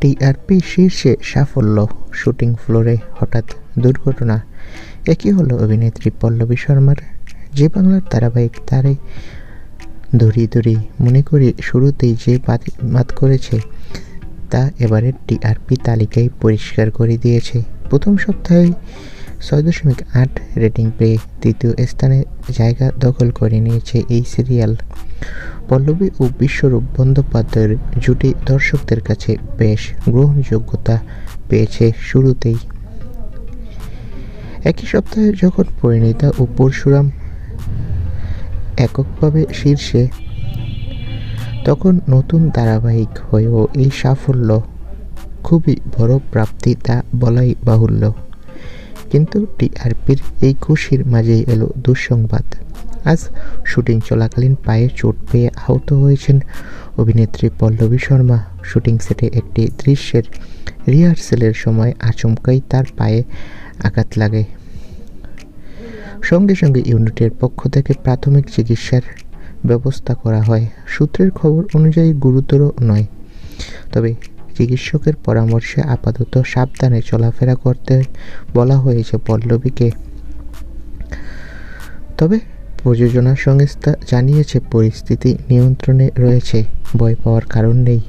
TRP শীর্ষে সাফল্য, shooting ফ্লোরে হঠাৎ দুর্ঘটনা। একই হলো অভিনেত্রী পল্লবী শর্মার। জি বাংলার ধারাবাহিক তারে ধরি ধরি মনে করি শুরুতেই যে বাদ করেছে তা এবারের টিআরপি তালিকায় পরিষ্কার করে দিয়েছে। প্রথম সপ্তাহে ৬.৮ রেটিং পেয়ে তৃতীয় স্থানে জায়গা দখল করে নিয়েছে এই সিরিয়াল। পল্লবী ও বিশ্বরূপ বন্দ্যোপাধ্যায়ের জুটি দর্শকদের কাছে বেশ গ্রহণযোগ্যতা পেয়েছে শুরুতেই। একই সপ্তাহে যখন পরিণীতা ও পরশুরাম এককভাবে শীর্ষে, তখন নতুন ধারাবাহিক হয়েও এই সাফল্য খুবই বড় প্রাপ্তি, তা বলাই বাহুল্য। কিন্তু টিআরপির এই খুশির মাঝেই এলো দুঃসংবাদ। আজ শুটিং চলাকালীন পায়ে চোট পেয়ে আহত হয়েছেন অভিনেত্রী পল্লবী শর্মা। শুটিং সেটে একটি দৃশ্যের রিহার্সেলের সময় আচমকাই তার পায়ে আঘাত লাগে। সঙ্গে সঙ্গে ইউনিটের পক্ষ থেকে প্রাথমিক চিকিৎসার ব্যবস্থা করা হয়। সূত্রের খবর অনুযায়ী গুরুতর নয়, তবে চিকিৎসকের পরামর্শে আপাতত সাবধানে চলাফেরা করতে বলা হয়েছে পল্লবীকে। তবে প্রযোজনা সংস্থা জানিয়েছে পরিস্থিতি নিয়ন্ত্রণে রয়েছে, ভয় পাওয়ার কারণ নেই।